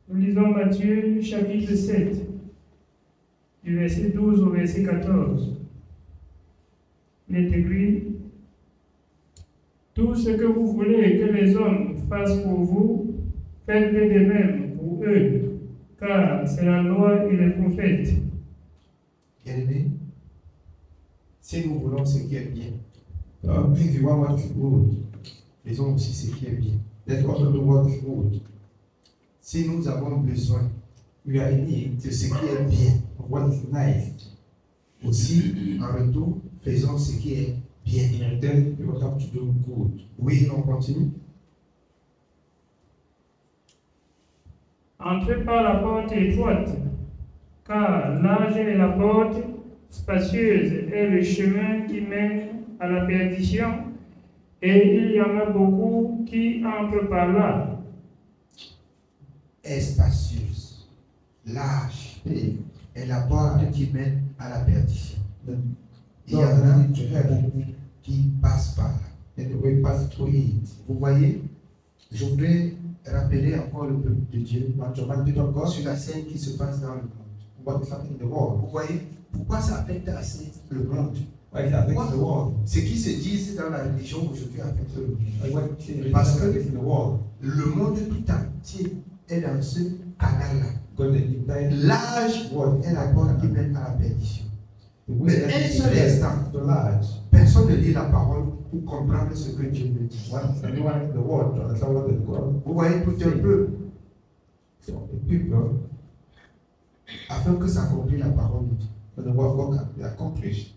Nous lisons Matthieu chapitre 7, du verset 12 au verset 14. Il est écrit: tout ce que vous voulez que les hommes fassent pour vous, faites-le de même pour eux, car c'est la loi et les prophètes. Bien-aimés, si nous voulons ce qui est bien, If you want what is good, faisons aussi ce qui est bien. let's also do what is good. Si nous avons besoin We are in need de ce qui est bien, of what is nice. aussi en retour, faisons ce qui est bien. In return, we will have to do good. Oui, on continue. Entrez par la porte étroite, car large est la porte, spacieuse est le chemin qui mène à la perdition, et il y en a beaucoup qui entrent par là. Est spacieuse, large, et la porte qui mène à la perdition. Il y en a beaucoup qui passent par là. And we pass through it. Vous voyez, je voudrais rappeler encore le peuple de Dieu Want to remind people of God sur la scène qui se passe dans le monde. what is happening in the world. Vous voyez, pourquoi ça affecte assez le monde? Why it affects the world. Ce qui se dit dans la religion aujourd'hui affecte le monde. And what is Parce que in the world. le monde tout entier est dans ce canal-là. God the entire L'âge est la porte qui mène à la perdition. Mais un seul instant, the large. personne ne lit la parole pour comprendre ce que Dieu veut dire. Once anyone in the world to understand what is God. Vous voyez, tout un peu, So the people, afin que s'accomplisse la parole de Dieu. for the word of God can be accomplished.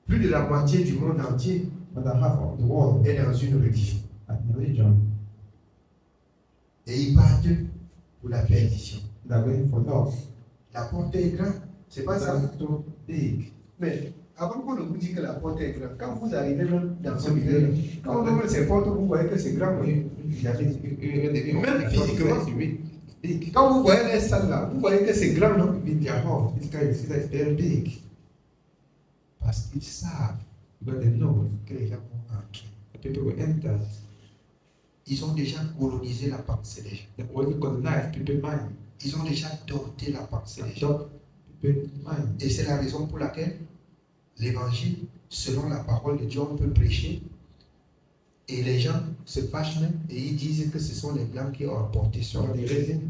Plus de la moitié du monde entier But the half of the world est dans une religion. and religion, Et ils partent pour la perdition. they are going for loss. La porte est grande, c'est pas ça. That's too big. Mais avant qu'on ne vous dise que la porte est grande, quand vous arrivez même dans ce milieu, quand on ouvre ces portes, vous voyez que c'est grand. Oui. Même physiquement. Big. Quand vous voyez les salles là, vous voyez que c'est grand, non? In their home, this guy, you see that it's very big. Parce qu'ils savent Because they know que les gens vont entrer. the people will enter. Ils ont déjà colonisé la pensée des gens. They already colonize people's mind. Ils ont déjà dompté la pensée des gens. Adopt people's mind. Et c'est la raison pour laquelle l'évangile, selon la parole de Dieu, on peut prêcher. Et les gens se fâchent même et ils disent que ce sont les blancs qui ont apporté ça. So the reason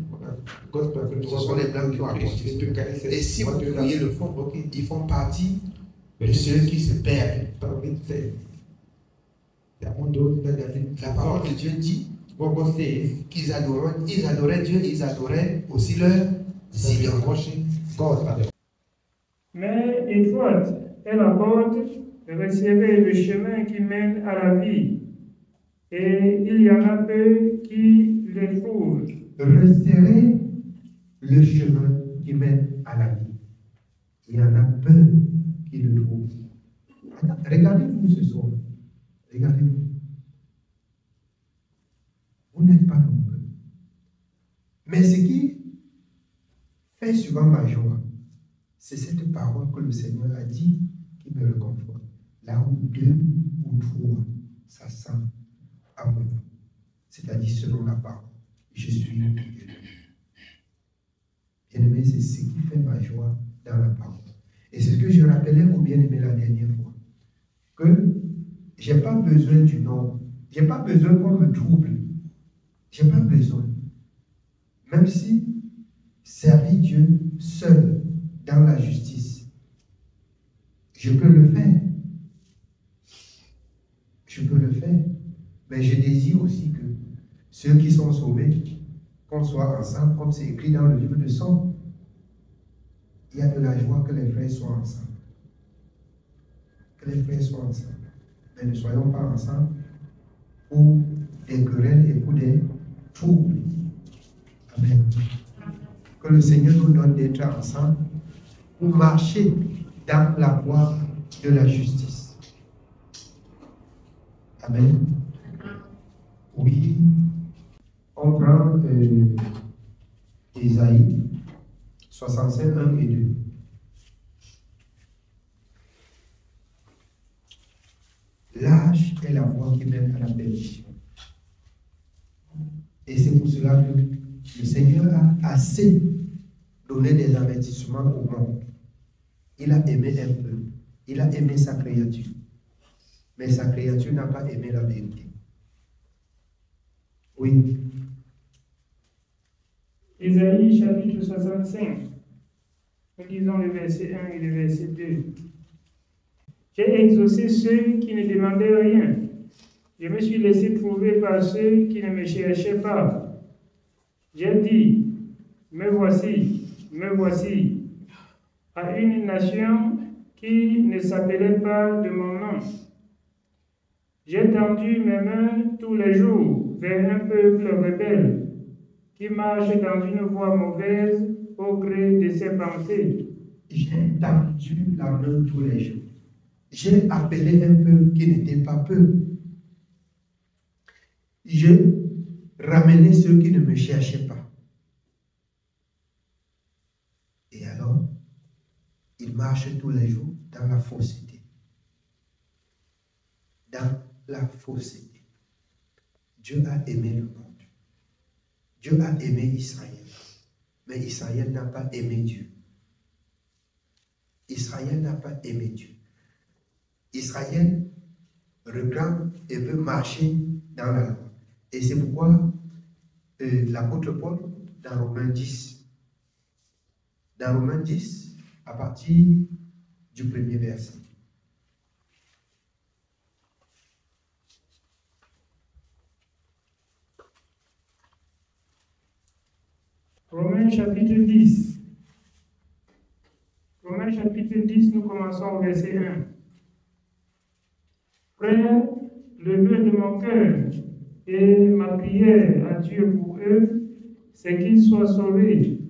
gospel Ce sont les blancs qui ont apporté ça. Et si vous voyez le fond, ils font partie de ceux qui se perdent. La parole de Dieu dit qu'ils adoraient Dieu, ils adoraient aussi leurs idoles. Mais étroite est la porte, resserré le chemin qui mène à la vie, et il y en a peu qui le trouvent. Resserrez le chemin qui mène à la vie. Il y en a peu qui le trouvent. Regardez-vous ce soir. Regardez-vous. Vous n'êtes pas nombreux. Mais ce qui fait souvent ma joie, c'est cette parole que le Seigneur a dit qui me réconforte. Là où deux ou trois s'assemblent en mon nom, c'est-à-dire selon la parole, je suis le milieu d'eux. Bien-aimé, c'est ce qui fait ma joie dans la parole. Et c'est ce que je rappelais aux bien-aimés la dernière fois. Que je n'ai pas besoin du nom. Je n'ai pas besoin qu'on me trouble. Je n'ai pas besoin. Même si servir Dieu seul dans la justice, je peux le faire. Je peux le faire. Mais je désire aussi que ceux qui sont sauvés, qu'on soit ensemble, comme c'est écrit dans le livre de Somme, il y a de la joie que les frères soient ensemble. Que les frères soient ensemble. Mais ne soyons pas ensemble pour des querelles et pour des troubles. Amen. Que le Seigneur nous donne d'être ensemble pour marcher dans la voie de la justice. Amen. Oui. On prend Ésaïe 65, 1 et 2. L'âge est la voie qui mène à la perdition. Et c'est pour cela que le Seigneur a assez donné des avertissements au monde. Il a aimé un peu. Il a aimé sa créature. Mais sa créature n'a pas aimé la vérité. Oui. Ésaïe chapitre 65. Nous lisons le verset 1 et le verset 2. J'ai exaucé ceux qui ne demandaient rien. Je me suis laissé trouver par ceux qui ne me cherchaient pas. J'ai dit, me voici, à une nation qui ne s'appelait pas de mon nom. J'ai tendu mes mains tous les jours vers un peuple rebelle qui marche dans une voie mauvaise au gré de ses pensées. J'ai tendu la main tous les jours. J'ai appelé un peuple qui n'était pas peu. Je ramenais ceux qui ne me cherchaient pas. Et alors, ils marchent tous les jours dans la fausseté. Dans la fausseté. Dieu a aimé le monde. Dieu a aimé Israël. Mais Israël n'a pas aimé Dieu. Israël n'a pas aimé Dieu. Israël regarde et veut marcher dans la loi. Et c'est pourquoi l'apôtre Paul, dans Romains 10, à partir du premier verset. Romains chapitre 10. Romains chapitre 10, nous commençons au verset 1. Frère, le vœu de mon cœur et ma prière à Dieu pour eux, c'est qu'ils soient sauvés.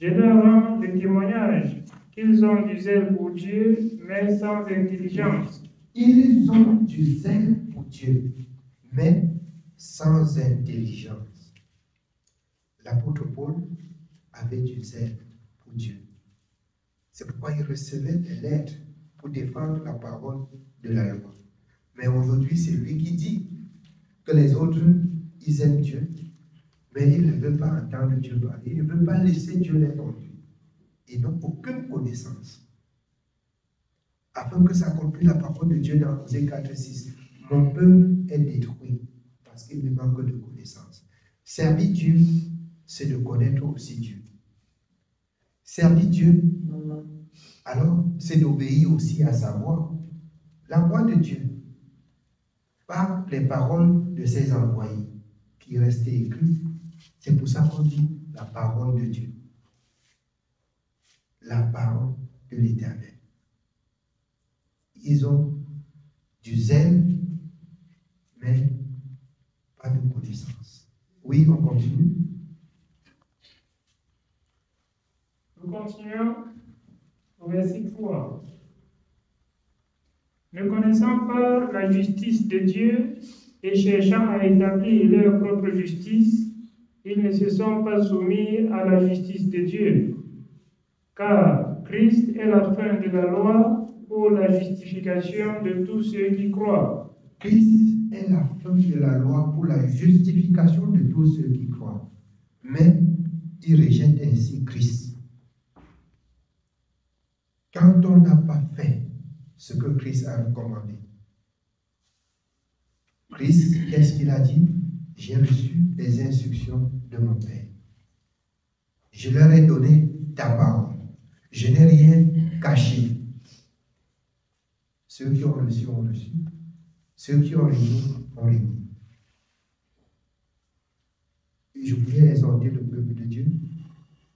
Je leur rends le témoignage qu'ils ont du zèle pour Dieu, mais sans intelligence. Ils ont du zèle pour Dieu, mais sans intelligence. L'apôtre Paul avait du zèle pour Dieu. C'est pourquoi il recevait des lettres pour défendre la parole de la loi. Mais aujourd'hui, c'est lui qui dit que les autres, ils aiment Dieu, mais ils ne veulent pas entendre Dieu parler. Ils ne veulent pas laisser Dieu les conduire. Ils n'ont aucune connaissance. Afin que s'accomplisse la parole de Dieu dans Osée 4:6. Mon peuple est détruit parce qu'il me manque de connaissance. Servir Dieu, c'est de connaître aussi Dieu. Servir Dieu, alors, c'est d'obéir aussi à sa voix. La voix de Dieu, pas les paroles de ses envoyés qui restaient écrites. C'est pour ça qu'on dit la parole de Dieu. La parole de l'Éternel. Ils ont du zèle, mais pas de connaissance. Oui, on continue. Nous continuons au verset 3. Ne connaissant pas la justice de Dieu et cherchant à établir leur propre justice, ils ne se sont pas soumis à la justice de Dieu. Car Christ est la fin de la loi pour la justification de tous ceux qui croient. Christ est la fin de la loi pour la justification de tous ceux qui croient. Mais ils rejettent ainsi Christ. Quand on n'a pas fait ce que Christ a recommandé, Christ, qu'est-ce qu'il a dit? J'ai reçu les instructions de mon Père. Je leur ai donné ta parole. Je n'ai rien caché. Ceux qui ont reçu ont reçu. Ceux qui ont réuni ont réuni. Je voulais exhorter le peuple de Dieu.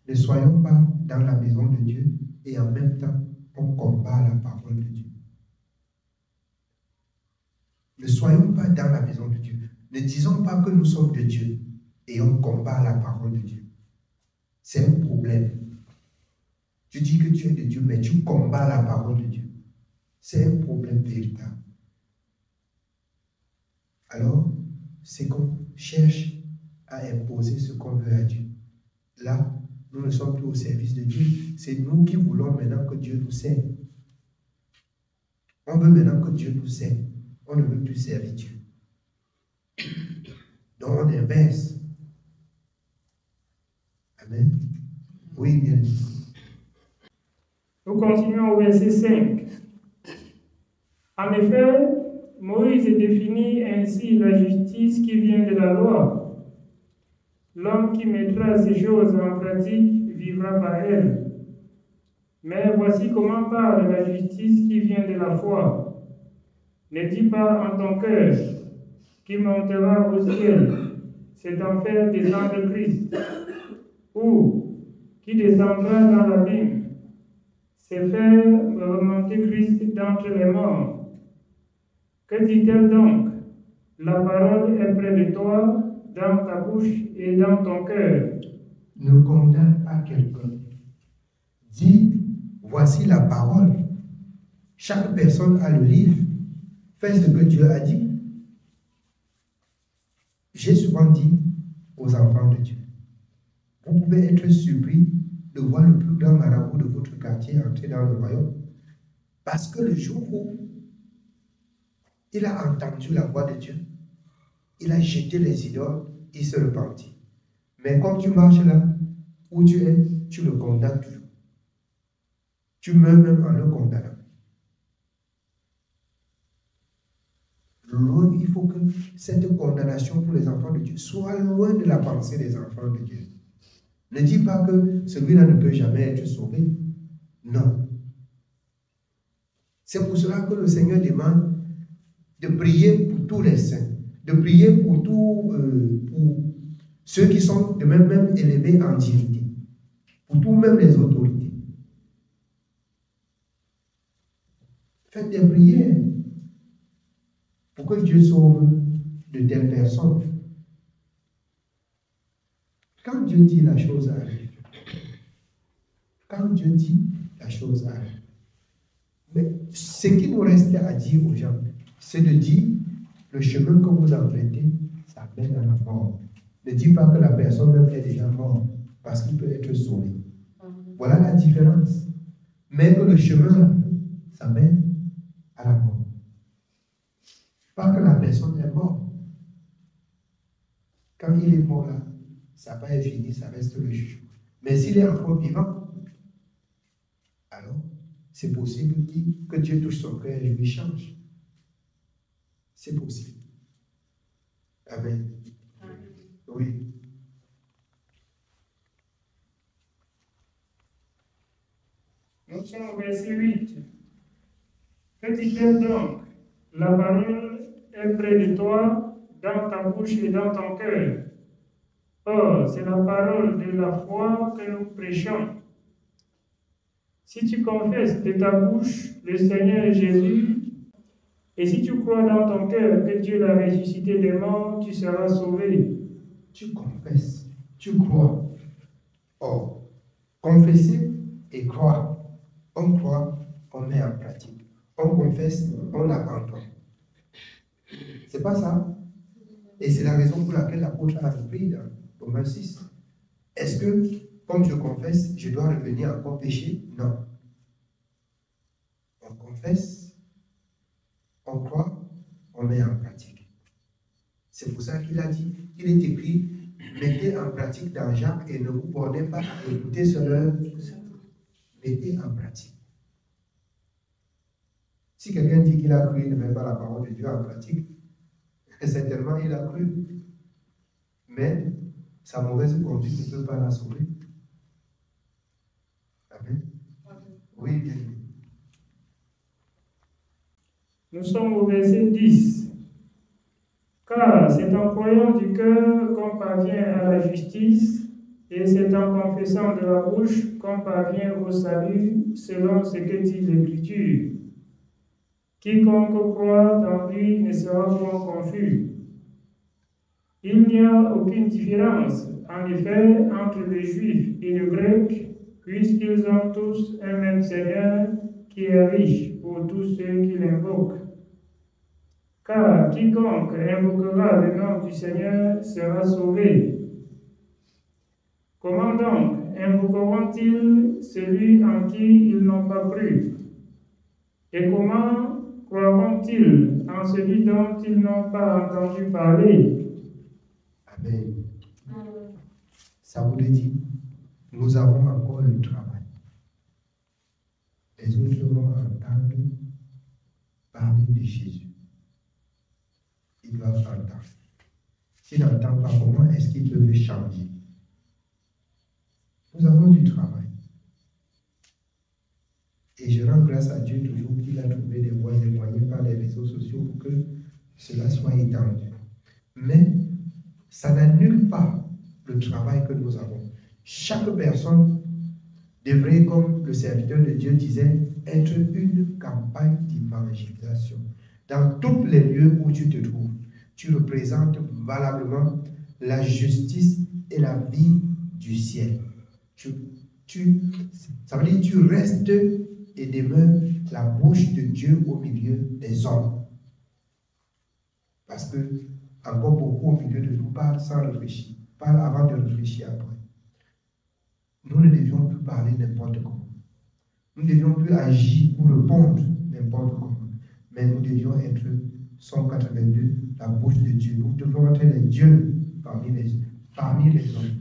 Ne soyons pas dans la maison de Dieu et en même temps on combat la parole de Dieu. Ne soyons pas dans la maison de Dieu. Ne disons pas que nous sommes de Dieu et on combat la parole de Dieu. C'est un problème. Tu dis que tu es de Dieu, mais tu combats la parole de Dieu. C'est un problème véritable. Alors, c'est qu'on cherche à imposer ce qu'on veut à Dieu. Là, nous ne sommes plus au service de Dieu. C'est nous qui voulons maintenant que Dieu nous sert. On veut maintenant que Dieu nous sert. On ne veut plus servir Dieu. Donc on inverse. Amen. Oui, bien. Nous continuons au verset 5. En effet, Moïse définit ainsi la justice qui vient de la loi. L'homme qui mettra ces choses en pratique vivra par elles. Mais voici comment parle la justice qui vient de la foi. Ne dis pas en ton cœur qui montera au ciel, c'est en faire descendre Christ, ou qui descendra dans l'abîme, c'est faire remonter Christ d'entre les morts. Que dit-elle donc? La parole est près de toi, dans ta bouche et dans ton cœur. Ne condamne pas quelqu'un. Dis, voici la parole. Chaque personne a le livre. Fais ce que Dieu a dit. J'ai souvent dit aux enfants de Dieu, vous pouvez être surpris de voir le plus grand marabout de votre quartier entrer dans le royaume. Parce que le jour où il a entendu la voix de Dieu, il a jeté les idoles, il se repentit. Mais quand tu marches là où tu es, tu le condamnes toujours. Tu meurs même en le condamnant. Il faut que cette condamnation pour les enfants de Dieu soit loin de la pensée des enfants de Dieu. Ne dis pas que celui-là ne peut jamais être sauvé. Non. C'est pour cela que le Seigneur demande de prier pour tous les saints, de prier pour ceux qui sont de même élevés en dignité, pour tous même les autorités. Faites des prières pour que Dieu sauve de telles personnes. Quand Dieu dit, la chose arrive. Quand Dieu dit, la chose arrive. Mais ce qui nous reste à dire aux gens, c'est de dire, le chemin que vous empruntez, ça mène à la mort. Ne dis pas que la personne même est déjà morte, parce qu'il peut être sauvé. Voilà la différence. Mais que le chemin, ça mène à la mort. Pas que la personne est morte. Quand il est mort là, ça va être fini, ça reste le jugement. Mais s'il est encore vivant, alors c'est possible que Dieu touche son cœur et lui change. C'est possible. Amen. Oui. Nous sommes au verset 8. Que dit-elle donc? La parole est près de toi, dans ta bouche et dans ton cœur. Or, c'est la parole de la foi que nous prêchons. Si tu confesses de ta bouche le Seigneur Jésus, et si tu crois dans ton cœur que Dieu l'a ressuscité des morts, tu seras sauvé. Tu confesses, tu crois. Or, confesser et croire. On croit, on met en pratique. On confesse, on abandonne. C'est pas ça. Et c'est la raison pour laquelle l'apôtre a repris dans Romains 6. Est-ce que, comme je confesse, je dois revenir encore pécher? Non. On confesse, on croit, on met en pratique. C'est pour ça qu'il a dit, il est écrit, mettez en pratique dans Jacques et ne vous bornez pas à écouter cela. Mettez en pratique. Si quelqu'un dit qu'il a cru, il ne met pas la parole de Dieu en pratique, certainement il a cru. Mais sa mauvaise conduite ne peut pas la sauver. Amen. Oui, bien. Nous sommes au verset 10. Car c'est en croyant du cœur qu'on parvient à la justice, et c'est en confessant de la bouche qu'on parvient au salut, selon ce que dit l'Écriture. Quiconque croit en lui ne sera point confus. Il n'y a aucune différence, en effet, entre les Juifs et les Grecs, puisqu'ils ont tous un même Seigneur qui est riche pour tous ceux qui l'invoquent. Car quiconque invoquera le nom du Seigneur sera sauvé. Comment donc invoqueront-ils celui en qui ils n'ont pas cru? Et comment croiront-ils en celui dont ils n'ont pas entendu parler? Amen. Ça voulait dire, nous avons encore le travail. Les autres vont entendre parler de Jésus. Ils doivent entendre. S'ils n'entendent pas, comment est-ce qu'ils peuvent changer? Nous avons du travail. Et je rends grâce à Dieu toujours qu'il a trouvé des voies et moyens par les réseaux sociaux pour que cela soit étendu. Mais ça n'annule pas le travail que nous avons. Chaque personne devrait, comme le serviteur de Dieu disait, être une campagne d'évangélisation. Dans tous les lieux où tu te trouves, tu représentes valablement la justice et la vie du ciel. Ça veut dire que tu restes et demeures la bouche de Dieu au milieu des hommes. Parce que encore beaucoup au milieu de nous parlent sans réfléchir, parlent avant de réfléchir après. Nous ne devions plus parler n'importe comment. Nous ne devions plus agir ou répondre n'importe comment. Mais nous devions être, Somme 82, la bouche de Dieu. Nous devons être les dieux parmi les hommes.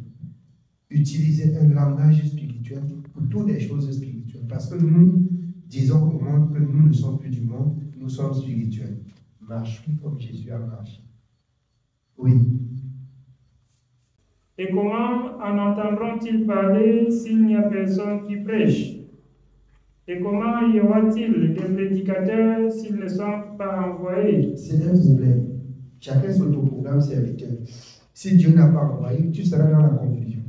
Utiliser un langage spirituel pour toutes les choses spirituelles. Parce que nous disons au monde que nous ne sommes plus du monde, nous sommes spirituels. Marchons comme Jésus a marché. Oui. Et comment en entendront-ils parler s'il n'y a personne qui prêche? Et comment y aura-t-il des prédicateurs s'ils ne sont pas envoyés? C'est un problème. Chacun son programme serviteur. Si Dieu n'a pas envoyé, tu seras dans la confusion.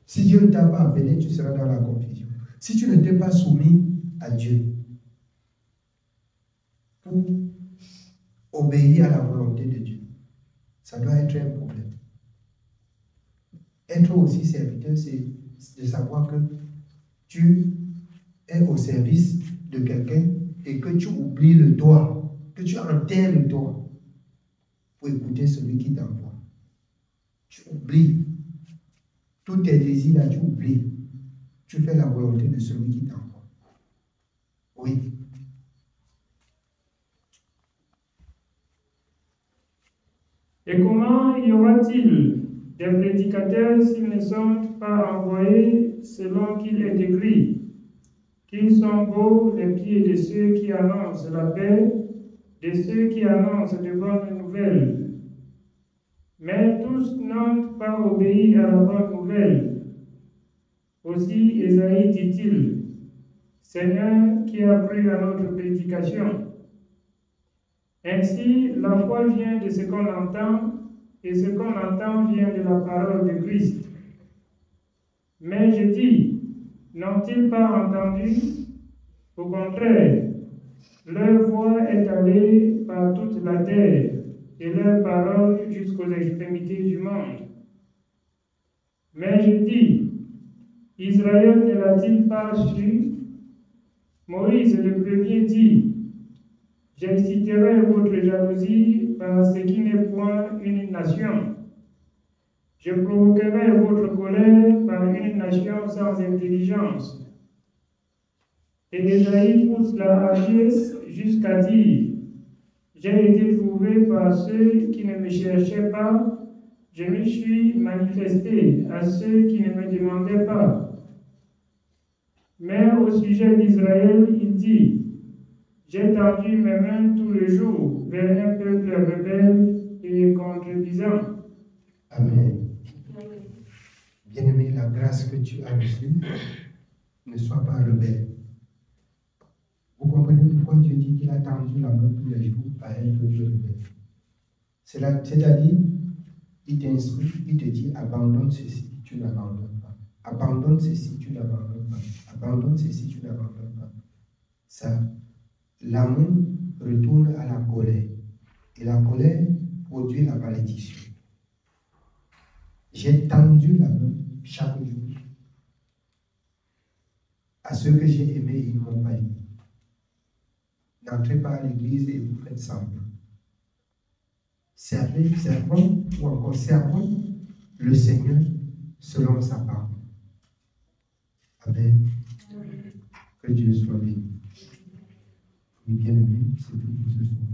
Si Dieu ne t'a pas appelé, tu seras dans la confusion. Si tu ne t'es pas soumis à Dieu pour obéir à la volonté de Dieu, ça doit être un problème. Être aussi serviteur, c'est de savoir que tu es au service de quelqu'un et que tu oublies le toi, que tu enterres le toi pour écouter celui qui t'envoie. Tu oublies. Tous tes désirs là, tu oublies. Tu fais la volonté de celui qui t'envoie. Oui. Et comment y aura-t-il des prédicateurs s'ils ne sont pas envoyés selon qu'il est écrit, qu'ils sont beaux les pieds de ceux qui annoncent la paix, de ceux qui annoncent de bonnes nouvelles. Mais tous n'ont pas obéi à la bonne nouvelle. Aussi Ésaïe dit-il, Seigneur, qui a cru à notre prédication. Ainsi, la foi vient de ce qu'on entend, et ce qu'on entend vient de la parole de Christ. Mais je dis, n'ont-ils pas entendu? Au contraire, leur voix est allée par toute la terre, et leur parole jusqu'aux extrémités du monde. Mais je dis, Israël ne l'a-t-il pas su? Moïse le premier dit, j'exciterai votre jalousie par ce qui n'est point une nation. Je provoquerai votre colère par une nation sans intelligence. Et Ésaïe pousse la hardiesse jusqu'à dire, j'ai été trouvé par ceux qui ne me cherchaient pas, je me suis manifesté à ceux qui ne me demandaient pas. Mais au sujet d'Israël, il dit, j'ai tendu mes mains tout le jour vers un peuple rebelle et contredisant. Amen. Bien-aimé, la grâce que tu as reçue, ne sois pas rebelle. Vous comprenez pourquoi Dieu dit qu'il a tendu la main tous les jours à un peuple rebelle. C'est-à-dire, il t'instruit, il te dit, abandonne ceci, tu n'abandonnes pas. Abandonne ceci, tu n'abandonnes pas. Abandonne ceci, tu n'abandonnes pas. Ça, l'amour retourne à la colère. Et la colère produit la malédiction. J'ai tendu la main chaque jour à ceux que j'ai aimés et ils ne m'ont pas aimé. N'entrez pas à l'église et vous faites semblant. Servons ou encore servons le Seigneur selon sa parole. Amen. Que Dieu soit béni. Et bien aimé, c'est tout pour ce soir.